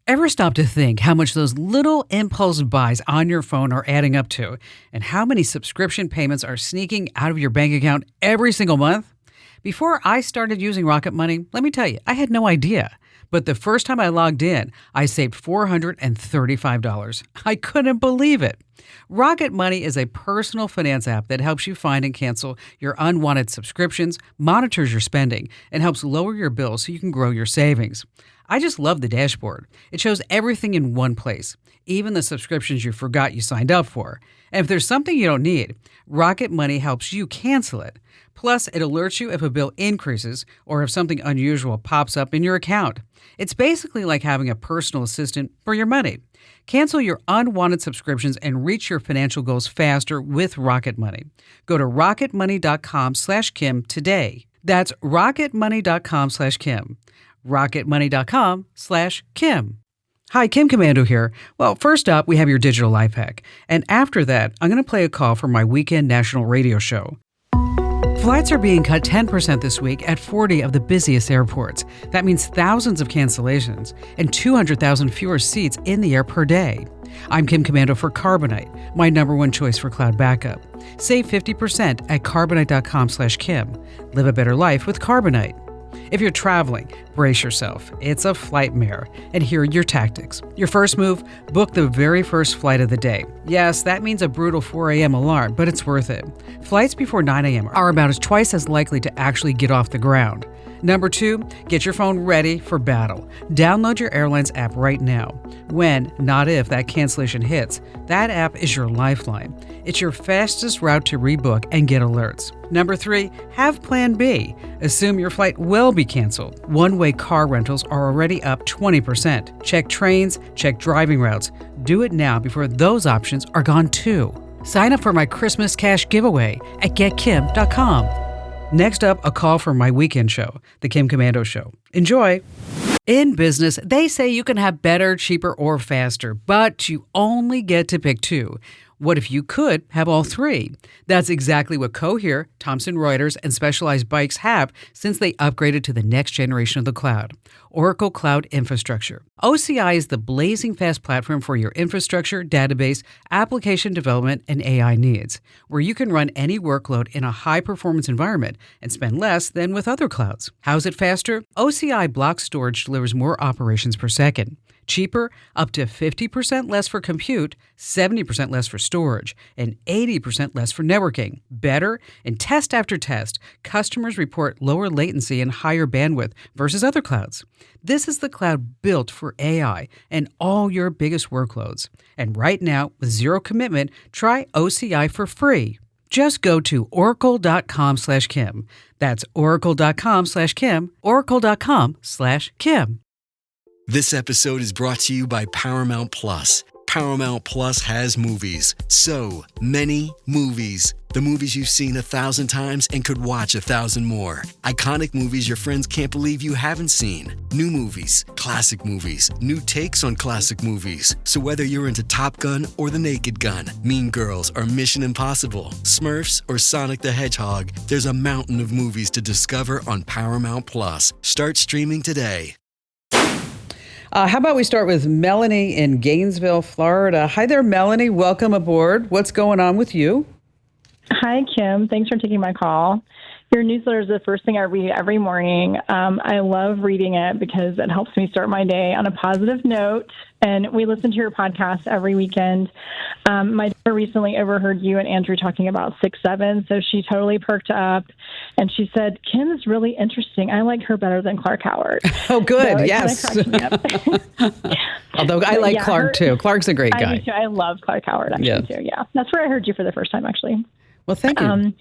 Ever stop to think how much those little impulse buys on your phone are adding up to, and how many subscription payments are sneaking out of your bank account every single month? Before I started using Rocket Money, let me tell you, I had no idea. But the first time I logged in, I saved $435. I couldn't believe it. Rocket Money is a personal finance app that helps you find and cancel your unwanted subscriptions, monitors your spending, and helps lower your bills so you can grow your savings. I just love the dashboard. It shows everything in one place, even the subscriptions you forgot you signed up for. And if there's something you don't need, Rocket Money helps you cancel it. Plus, it alerts you if a bill increases or if something unusual pops up in your account. It's basically like having a personal assistant for your money. Cancel your unwanted subscriptions and reach your financial goals faster with Rocket Money. Go to rocketmoney.com/Kim today. That's rocketmoney.com/Kim. rocketmoney.com/Kim. Hi, Kim Komando here. Well, first up, we have your digital life hack. And after that, I'm going to play a call from my weekend national radio show. Flights are being cut 10% this week at 40 of the busiest airports. That means thousands of cancellations and 200,000 fewer seats in the air per day. I'm Kim Komando for Carbonite, my number one choice for cloud backup. Save 50% at carbonite.com/Kim. Live a better life with Carbonite. If you're traveling, brace yourself. It's a flight mare. And here are your tactics. Your first move, book the very first flight of the day. Yes, that means a brutal 4 a.m. alarm, but it's worth it. Flights before 9 a.m. are about twice as likely to actually get off the ground. Number 2, get your phone ready for battle. Download your airline's app right now. When, not if, that cancellation hits, that app is your lifeline. It's your fastest route to rebook and get alerts. Number 3, have Plan B. Assume your flight will be canceled. One-way car rentals are already up 20%. Check trains, check driving routes. Do it now before those options are gone too. Sign up for my Christmas cash giveaway at getkim.com. Next up, a call from my weekend show, The Kim Komando Show. Enjoy! In business, they say you can have better, cheaper, or faster, but you only get to pick 2. What if you could have all 3? That's exactly what Cohere, Thomson Reuters, and Specialized Bikes have since they upgraded to the next generation of the cloud, Oracle Cloud Infrastructure. OCI is the blazing fast platform for your infrastructure, database, application development, and AI needs, where you can run any workload in a high-performance environment and spend less than with other clouds. How's it faster? OCI block storage delivers more operations per second. Cheaper, up to 50% less for compute, 70% less for storage, and 80% less for networking. Better, in test after test, customers report lower latency and higher bandwidth versus other clouds. This is the cloud built for AI and all your biggest workloads. And right now, with zero commitment, try OCI for free. Just go to oracle.com/Kim. That's oracle.com/Kim, oracle.com/Kim. This episode is brought to you by Paramount Plus. Paramount Plus has movies. So many movies. The movies you've seen 1,000 times and could watch 1,000 more. Iconic movies your friends can't believe you haven't seen. New movies, classic movies, new takes on classic movies. So whether you're into Top Gun or The Naked Gun, Mean Girls or Mission Impossible, Smurfs or Sonic the Hedgehog, there's a mountain of movies to discover on Paramount Plus. Start streaming today. How about we start with Melanie in Gainesville, Florida. Hi there, Melanie. Welcome aboard. What's going on with you? Hi, Kim. Thanks for taking my call. Your newsletter is the first thing I read every morning. I love reading it because it helps me start my day on a positive note. And we listen to your podcast every weekend. My daughter recently overheard you and Andrew talking about 6'7", so she totally perked up. And she said, Kim is really interesting. I like her better than Clark Howard. Oh, good. So Yes. Although I So, like yeah, Clark, too. Clark's a great guy. I do too. I love Clark Howard, actually, too. Yeah. That's where I heard you for the first time, actually. Well, thank you.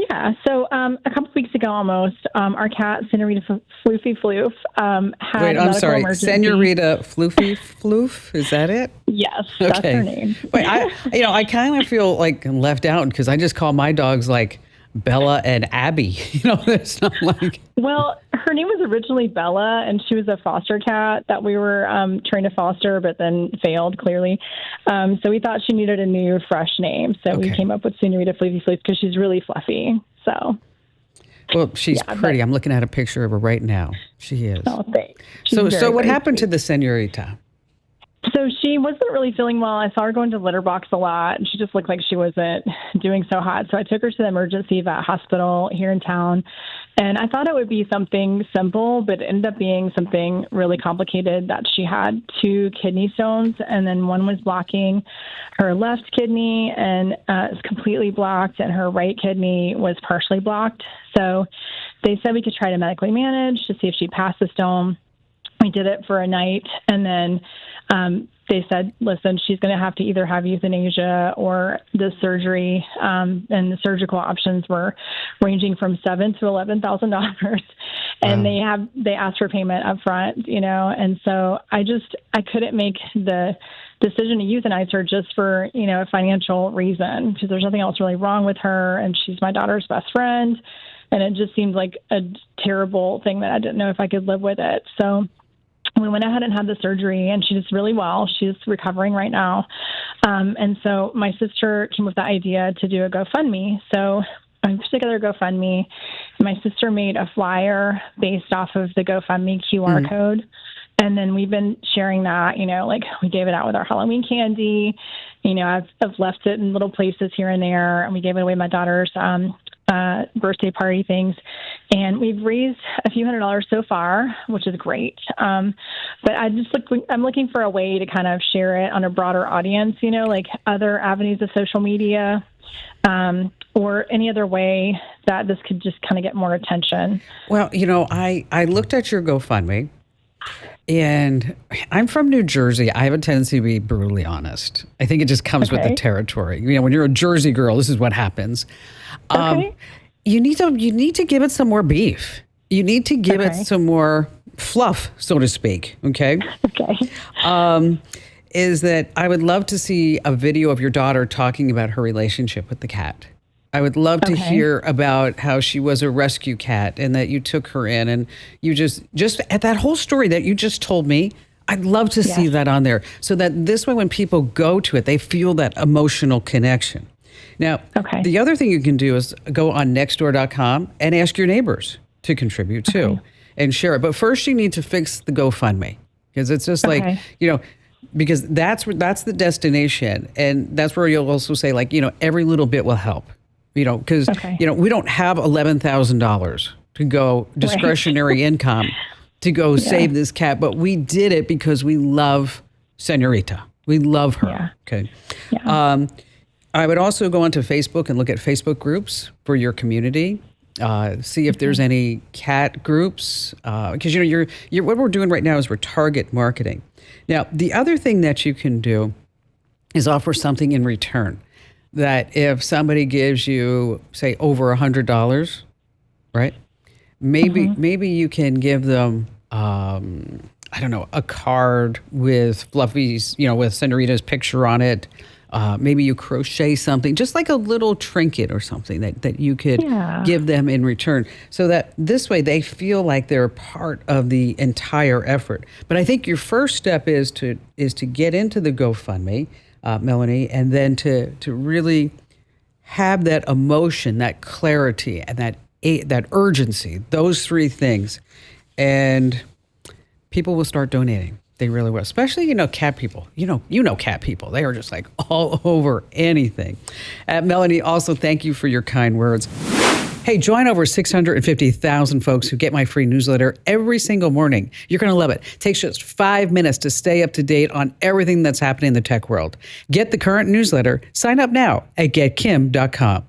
Yeah, so a couple of weeks ago almost, our cat, Senorita Floofy Floof, had Wait, a I'm medical sorry. emergency. Senorita Floofy Floof? Is that it? Yes, that's her name. Wait, I kind of feel like left out because I just call my dogs like Bella and Abby. It's not like... Well, her name was originally Bella, and she was a foster cat that we were trying to foster, but then failed, clearly. So we thought she needed a new, fresh name. So we came up with Senorita Floofy Floof because she's really fluffy. So Well, she's pretty. I'm looking at a picture of her right now. She is. Oh, thanks. So what happened to the señorita? So she wasn't really feeling well. I saw her going to litter box a lot, and she just looked like she wasn't doing so hot. So I took her to the emergency vet hospital here in town, and I thought it would be something simple, but it ended up being something really complicated. That she had 2 kidney stones, and then one was blocking her left kidney and is completely blocked, and her right kidney was partially blocked. So they said we could try to medically manage to see if she passed the stone. We did it for a night, and then they said, listen, she's going to have to either have euthanasia or the surgery, and the surgical options were ranging from $7,000 to $11,000. And they asked for payment up front, and so I couldn't make the decision to euthanize her just for, a financial reason, because there's nothing else really wrong with her, and she's my daughter's best friend. And it just seemed like a terrible thing that I didn't know if I could live with it. So we went ahead and had the surgery, and she's really well. She's recovering right now. And so my sister came with the idea to do a GoFundMe. So I put together a GoFundMe. My sister made a flyer based off of the GoFundMe QR code. And then we've been sharing that, like we gave it out with our Halloween candy. I've left it in little places here and there, and we gave it away at my daughter's birthday party things. And we've raised a few $100s so far, which is great. But I'm looking for a way to kind of share it on a broader audience, like other avenues of social media, or any other way that this could just kind of get more attention. Well, I looked at your GoFundMe, and I'm from New Jersey. I have a tendency to be brutally honest. I think it just comes with the territory. When you're a Jersey girl, this is what happens. You need to give it some more beef. You need to give it some more fluff, so to speak. Okay. Okay. Is that I would love to see a video of your daughter talking about her relationship with the cat. I would love to hear about how she was a rescue cat and that you took her in, and you just at that whole story that you just told me. I'd love to see that on there, so that this way when people go to it, they feel that emotional connection. Now, the other thing you can do is go on nextdoor.com and ask your neighbors to contribute too and share it. But first you need to fix the GoFundMe, because it's just like, because that's the destination. And that's where you'll also say every little bit will help, because, we don't have $11,000 to go discretionary income to go save this cat, but we did it because we love Señorita. We love her. Yeah. Okay. Yeah. I would also go onto Facebook and look at Facebook groups for your community. See if there's any cat groups, because you're what we're doing right now is we're target marketing. Now, the other thing that you can do is offer something in return. That if somebody gives you, say, over $100, right? Maybe you can give them, a card with Fluffy's, with Señorita's picture on it. Maybe you crochet something, just like a little trinket or something that you could give them in return, so that this way they feel like they're part of the entire effort. But I think your first step is to get into the GoFundMe, Melanie, and then to really have that emotion, that clarity, and that urgency, those 3 things, and people will start donating. They really will, especially, cat people. Cat people. They are just like all over anything. Melanie, also thank you for your kind words. Hey, join over 650,000 folks who get my free newsletter every single morning. You're going to love it. It takes just 5 minutes to stay up to date on everything that's happening in the tech world. Get the current newsletter. Sign up now at getkim.com.